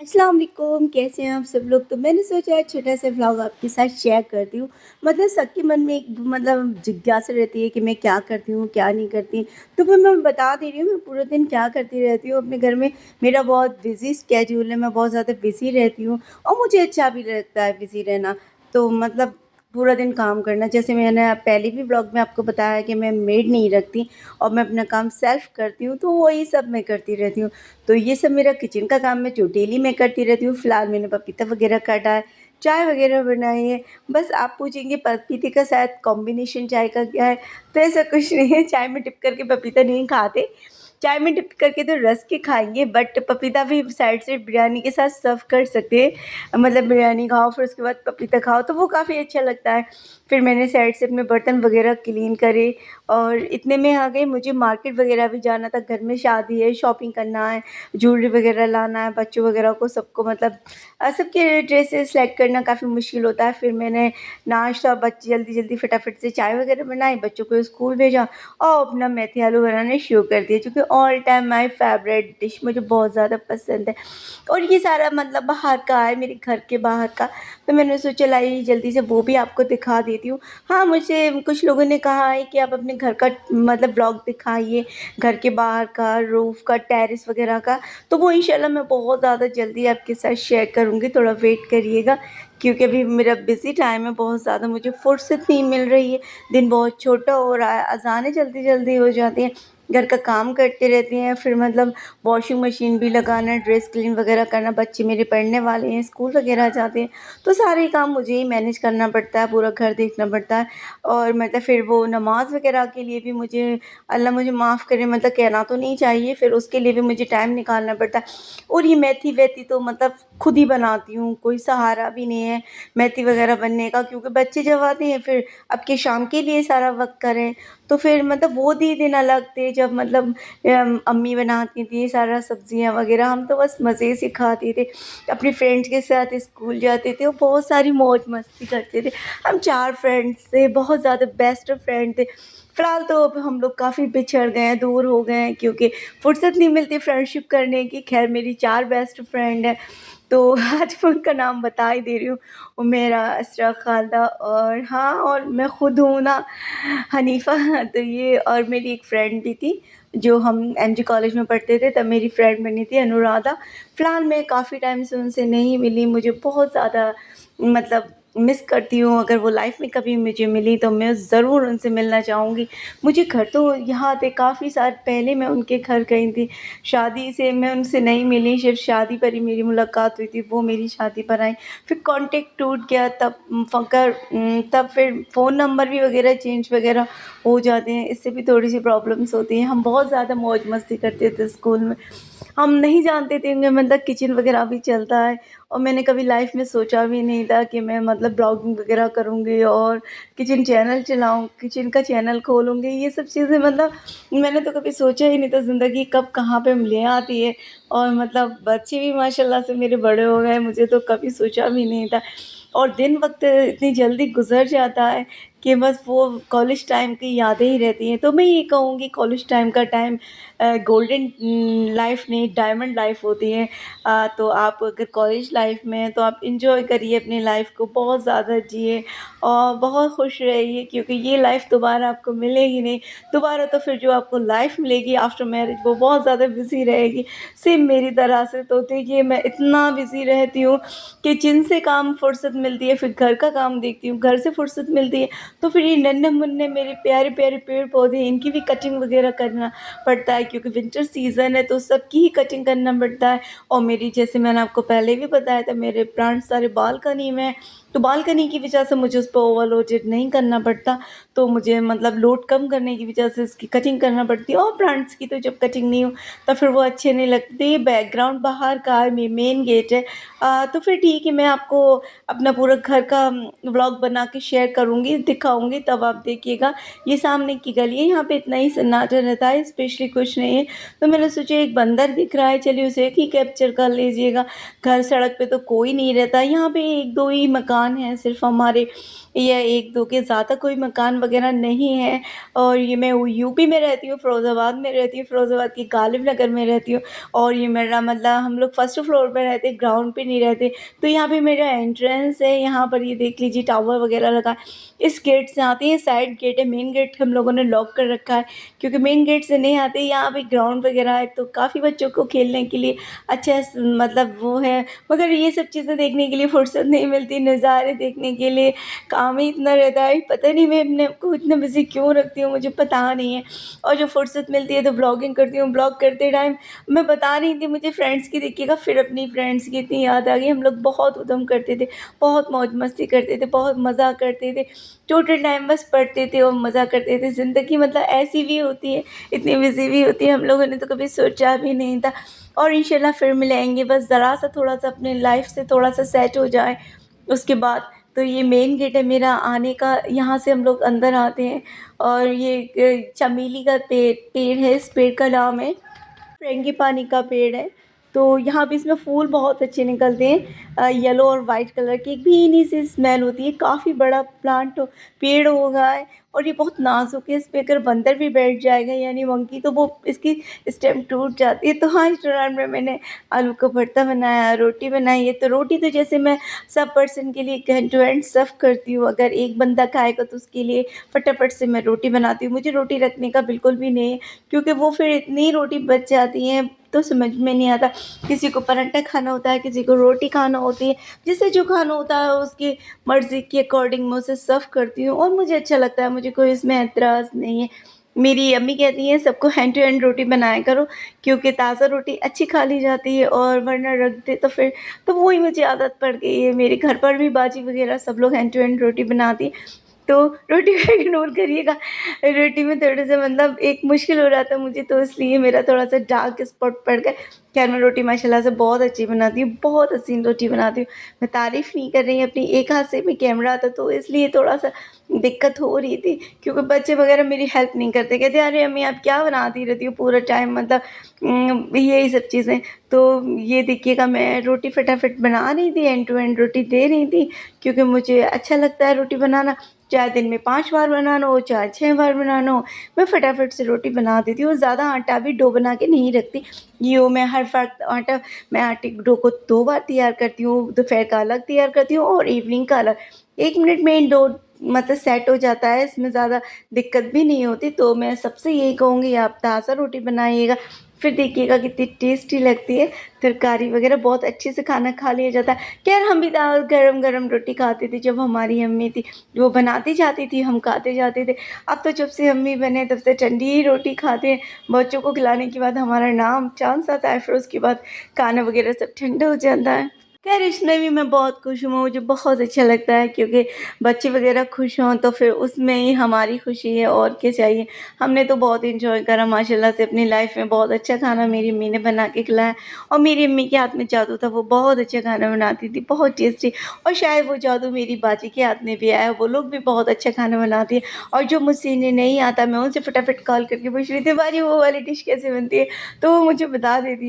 अस्सलाम वालेकुम, कैसे हैं आप सब लोग। तो मैंने सोचा एक छोटा सा व्लॉग आपके साथ शेयर करती हूँ। मतलब सबके मन में एक जिज्ञासा रहती है कि मैं क्या करती हूँ क्या नहीं करती। तो फिर मैं बता दे रही हूँ मैं पूरे दिन क्या करती रहती हूँ अपने घर में। मेरा बहुत बिजी स्केड्यूल है, मैं बहुत ज़्यादा बिजी रहती हूँ और मुझे अच्छा भी लगता है बिजी रहना। तो पूरा दिन काम करना, जैसे मैंने पहले भी ब्लॉग में आपको बताया कि मैं मेड नहीं रखती और मैं अपना काम सेल्फ करती हूँ, तो वही सब मैं करती रहती हूँ। तो ये सब मेरा किचन का काम है जो डेली मैं करती रहती हूँ। फ़िलहाल मैंने पपीता वगैरह काटा है, चाय वगैरह बनाई है। बस आप पूछेंगे पपीते का शायद कॉम्बिनेशन चाय का क्या है, तो ऐसा कुछ नहीं है। चाय में डिप करके पपीता नहीं खाते, चाय में डिप करके तो रस के खाएँगे, बट पपीता भी साइड से बिरयानी के साथ सर्व कर सकते हैं। बिरयानी खाओ फिर उसके बाद पपीता खाओ तो वो काफ़ी अच्छा लगता है। फिर मैंने साइड से अपने बर्तन वगैरह क्लीन करे और इतने में आ गई मुझे मार्केट वगैरह भी जाना था। घर में शादी है, शॉपिंग करना है, ज्वेलरी वगैरह लाना है, बच्चों वगैरह को सबको सबके ड्रेसेस सेलेक्ट करना काफ़ी मुश्किल होता है। फिर मैंने नाश्ता जल्दी-जल्दी फटाफट से चाय वगैरह बनाई, बच्चों को स्कूल भेजा और अपना मेथी आलू बनाने शुरू कर दिए, क्योंकि all time my favourite dish, मुझे बहुत ज़्यादा पसंद है। और ये सारा बाहर का है, मेरे घर के बाहर का। तो मैंने सोचा लाइए जल्दी से वो भी आपको दिखा देती हूँ। हाँ, मुझे कुछ लोगों ने कहा है कि आप अपने घर का व्लॉग दिखाइए, घर के बाहर का, रूफ़ का, टेरेस वगैरह का। तो वो इंशाल्लाह मैं बहुत ज़्यादा जल्दी आपके साथ शेयर करूँगी, थोड़ा वेट करिएगा, क्योंकि अभी मेरा बिज़ी टाइम है बहुत ज़्यादा, मुझे फुर्सत नहीं मिल रही है। दिन बहुत छोटा हो रहा है, अज़ानें जल्दी-जल्दी हो जाती हैं, घर का काम करते रहते हैं, फिर वॉशिंग मशीन भी लगाना, ड्रेस क्लीन वगैरह करना, बच्चे मेरे पढ़ने वाले हैं, स्कूल वगैरह जाते हैं, तो सारे काम मुझे ही मैनेज करना पड़ता है, पूरा घर देखना पड़ता है। और फिर वो नमाज़ वगैरह के लिए भी मुझे, अल्लाह मुझे माफ़ करे, कहना तो नहीं चाहिए, फिर उसके लिए भी मुझे टाइम निकालना पड़ता है। और ये मेथी-वेथी तो खुद ही बनाती हूँ, कोई सहारा भी नहीं है मेथी वगैरह बनने का, क्योंकि बच्चे जब आते हैं फिर अब के शाम के लिए सारा वक़्त करें। तो फिर वो दिन अलग थे जब अम्मी बनाती थी सारा सब्ज़ियाँ वगैरह, हम तो बस मज़े से खाते थे। अपने फ्रेंड्स के साथ स्कूल जाते थे और बहुत सारी मौज मस्ती करते थे। हम 4 फ्रेंड्स थे, बहुत ज़्यादा बेस्ट फ्रेंड थे। फ़िलहाल तो अब हम लोग काफ़ी बिछड़ गए हैं, दूर हो गए हैं, क्योंकि फ़ुर्सत नहीं मिलती फ्रेंडशिप करने की। ख़ैर मेरी 4 बेस्ट फ्रेंड हैं, तो आज मैं उनका नाम बता ही दे रही हूँ। उमेरा, असरा, खालदा और हाँ, और मैं खुद हूँ ना, हनीफ़ा। तो ये और मेरी एक फ्रेंड भी थी, जो हम एमजी कॉलेज में पढ़ते थे, तब मेरी फ्रेंड बनी थी अनुराधा। फ़िलहाल मैं काफ़ी टाइम से उनसे नहीं मिली, मुझे बहुत ज़्यादा मिस करती हूँ। अगर वो लाइफ़ में कभी मुझे मिली तो मैं ज़रूर उनसे मिलना चाहूँगी। मुझे घर तो यहाँ थे, काफ़ी साल पहले मैं उनके घर गई थी। शादी से मैं उनसे नहीं मिली, सिर्फ़ शादी पर ही मेरी मुलाकात हुई थी, वो मेरी शादी पर आईं। फिर कॉन्टेक्ट टूट गया, तब फिर फ़ोन नंबर भी वग़ैरह चेंज वग़ैरह हो जाते हैं, इससे भी थोड़ी-सी प्रॉब्लम्स होती हैं। हम बहुत ज़्यादा मौज-मस्ती करते थे स्कूल में। हम नहीं जानते थे कि किचन वग़ैरह भी चलता है, और मैंने कभी लाइफ़ में सोचा भी नहीं था कि मैं ब्लॉगिंग वग़ैरह करूँगी और किचन चैनल चलाऊँ, किचन का चैनल खोलूँगी। ये सब चीज़ें मैंने तो कभी सोचा ही नहीं था, ज़िंदगी कब कहाँ पे ले आती है। और बच्चे भी माशाल्लाह से मेरे बड़े हो गए, मुझे तो कभी सोचा भी नहीं था। और दिन वक़्त इतनी जल्दी गुज़र जाता है कि बस वो कॉलेज टाइम की यादें ही रहती हैं। तो मैं ये कहूँगी कॉलेज टाइम का टाइम गोल्डन लाइफ़ नहीं, डायमंड लाइफ़ होती है। तो आप अगर कॉलेज लाइफ़ में हैं तो आप एन्जॉय करिए अपनी लाइफ़ को, बहुत ज़्यादा जिए और बहुत खुश रहिए, क्योंकि ये लाइफ़ दोबारा आपको मिलेगी नहीं। दोबारा तो फिर जो आपको लाइफ़ मिलेगी आफ्टर मैरिज, वो बहुत ज़्यादा बिज़ी रहेगी। सेम मेरी तरह से। तो देखिए मैं इतना बिज़ी रहती हूँ कि जिनसे काम फुर्सत मिलती है, फिर घर का काम देखती हूँ, घर से फुर्सत मिलती है, तो फिर ये नन्हे-मुन्ने मेरे प्यारे-प्यारे पेड़-पौधे, इनकी भी कटिंग वगैरह करना पड़ता है, क्योंकि विंटर सीज़न है तो सबकी ही कटिंग करना पड़ता है। और मेरी, जैसे मैंने आपको पहले भी बताया था, मेरे प्लांट्स सारे बालकनी में हैं, तो बालकनी की वजह से मुझे उस पे ओवरलोडेड नहीं करना पड़ता। तो मुझे लोड कम करने की वजह से इसकी कटिंग करना पड़ती है। और प्लांट्स की तो जब कटिंग नहीं हो तो फिर वो अच्छे नहीं लगते। बैकग्राउंड बाहर का है, मेन गेट है। तो फिर ठीक है, मैं आपको अपना पूरा घर का व्लॉग बना के शेयर करूँगी, दिखाऊँगी तब आप देखिएगा। ये सामने की गली है, यहाँ पे इतना ही सन्नाटा रहता है, स्पेशली कुछ नहीं है। तो मैंने सोचा एक बंदर दिख रहा है, चलिए उसे ही कैप्चर कर लीजिएगा। घर सड़क पे तो कोई नहीं रहता, यहाँ पे 1-2 ही मकान हैं सिर्फ़ हमारे, या 1-2 के ज़्यादा कोई मकान वग़ैरह नहीं है। और ये मैं यूपी में रहती हूँ, फ़िरोज़ाबाद में रहती हूँ, फ़िरोज़ाबाद के गालिब नगर में रहती हूँ। और ये मेरा मतलब हम लोग फर्स्ट फ्लोर पे रहते, ग्राउंड पे नहीं रहते। तो यहाँ पे मेरा एंट्रेंस है, यहाँ पर ये देख लीजिए टावर वग़ैरह लगा है। इस गेट से आते हैं, साइड गेट है, मेन गेट हम लोगों ने लॉक कर रखा है क्योंकि मेन गेट से नहीं आते। यहाँ पे ग्राउंड वग़ैरह है तो काफ़ी बच्चों को खेलने के लिए अच्छा मतलब वो है, मगर ये सब चीज़ें देखने के लिए फुर्सत नहीं मिलती, नज़ारे देखने के लिए काम ही इतना रहता है, पता नहीं मैं अपने आप को इतना बिज़ी क्यों रखती हूँ, मुझे पता नहीं है। और जो फुर्सत मिलती है तो ब्लॉगिंग करती हूँ, ब्लॉग करते टाइम मैं बता रही थी मुझे फ्रेंड्स की देखिएगा, फिर अपनी फ्रेंड्स की इतनी याद आ गई। हम लोग बहुत उधम करते थे, बहुत मौज मस्ती करते थे, बहुत मज़ा करते थे, टोटल टाइम बस पढ़ते थे और मज़ा करते थे। ज़िंदगी मतलब ऐसी भी होती है, इतनी बिज़ी भी होती है, हम लोगों ने तो कभी सोचा भी नहीं था। और इंशाल्लाह फिर मिलेंगे, बस ज़रा-सा थोड़ा-सा अपने लाइफ़ से थोड़ा-सा सेट हो जाएँ, उसके बाद। तो ये मेन गेट है मेरा आने का, यहाँ से हम लोग अंदर आते हैं। और ये चमेली का पेड़ है, इस पेड़ का नाम है फ्रेंगिपानी का पेड़ है। तो यहाँ पे इसमें फूल बहुत अच्छे निकलते हैं, येलो और वाइट कलर की, एक भीनी सी स्मेल होती है, काफ़ी बड़ा पेड़ होगा है। और ये बहुत नाजुक है, इस पे अगर बंदर भी बैठ जाएगा यानी मंकी तो वो इसकी स्टेम टूट जाती है। तो हाँ, इस दौरान में मैंने आलू का भरता बनाया, रोटी बनाई है। तो रोटी तो जैसे मैं सब पर्सन के लिए हैंड टू हैंड सर्व करती हूँ, अगर एक बंदा खाएगा तो उसके लिए फटाफट से मैं रोटी बनाती हूँ। मुझे रोटी रखने का बिल्कुल भी नहीं है, क्योंकि वो फिर इतनी रोटी बच जाती है तो समझ में नहीं आता। किसी को पराठा खाना होता है, किसी को रोटी खाना होती है, जिसे जो खाना होता है उसकी मर्ज़ी के अकॉर्डिंग मैं उसे सर्व करती हूँ और मुझे अच्छा लगता है, मुझे कोई इसमें एतराज़ नहीं है। मेरी अम्मी कहती हैं सबको हैंड टू हैंड रोटी बनाया करो, क्योंकि ताज़ा रोटी अच्छी खा ली जाती है, और वरना रख दे तो फिर तो वही मुझे आदत पड़ गई है। मेरे घर पर भी बाजी वग़ैरह सब लोग हैंड टू हैंड रोटी बनाती हैं। तो रोटी को इग्नोर करिएगा। रोटी में थोड़ा-सा मतलब एक मुश्किल हो रहा था मुझे, तो इसलिए मेरा थोड़ा-सा डार्क स्पॉट पड़ गया। ख़ैर मैं रोटी माशाल्लाह से बहुत अच्छी बनाती हूँ, बहुत हसीन रोटी बनाती हूँ। मैं तारीफ़ नहीं कर रही, अपनी एक हाथ से भी कैमरा था तो इसलिए थोड़ा-सा दिक्कत हो रही थी, क्योंकि बच्चे वग़ैरह मेरी हेल्प नहीं करते। कहते अरे अम्मी आप क्या बनाती रहती हो पूरा टाइम, मतलब यही सब चीज़ें। तो ये देखिएगा मैं रोटी फटाफट बना रही थी, एंड टू एंड रोटी दे रही थी, क्योंकि मुझे अच्छा लगता है रोटी बनाना। चाहे दिन में 5 बार बनाना हो, चाहे 6 बार बनाना हो, मैं फटाफट से रोटी बना देती हूँ। ज़्यादा आटा भी डो बना के नहीं रखती। यूँ मैं हर वक़्त मैं आटे डो को 2 बार तैयार करती हूँ, दोपहर का अलग तैयार करती हूँ और इवनिंग का अलग। 1 मिनट में डो मतलब सेट हो जाता है, इसमें ज़्यादा दिक्कत भी नहीं होती। तो मैं सबसे यही कहूँगी आप ताज़ा रोटी बनाइएगा, फिर देखिएगा कितनी टेस्टी लगती है। तरकारी वग़ैरह बहुत अच्छे से खाना खा लिया जाता है। ख़ैर हम भी दाल गरम-गरम रोटी खाते थे जब हमारी अम्मी थी, वो बनाती जाती थी, हम खाते जाते थे। अब तो जब से अम्मी बने तब से ठंडी ही रोटी खाते हैं। बच्चों को खिलाने के बाद हमारा नाम चाँद आता है, फिर उसके बाद खाना वग़ैरह सब ठंडा हो जाता है। ख़ैर इसमें भी मैं बहुत खुश हूँ, मुझे बहुत अच्छा लगता है, क्योंकि बच्चे वग़ैरह खुश हों तो फिर उसमें ही हमारी खुशी है, और क्या चाहिए। हमने तो बहुत एन्जॉय करा माशाल्लाह से अपनी लाइफ़ में, बहुत अच्छा खाना मेरी अम्मी ने बना के खिलाया। और मेरी अम्मी के हाथ में जादू था, वो बहुत अच्छा खाना बनाती थी, बहुत टेस्टी। और शायद वो जादू मेरी बाजी के हाथ में भी आया, वो लोग भी बहुत अच्छा खाना बनाती हैं। और जो मुझसे इन्हें नहीं आता मैं उनसे फटाफट कॉल करके पूछ रही थी बाजी वो वाली डिश कैसे बनती है, तो वो मुझे बता देती है।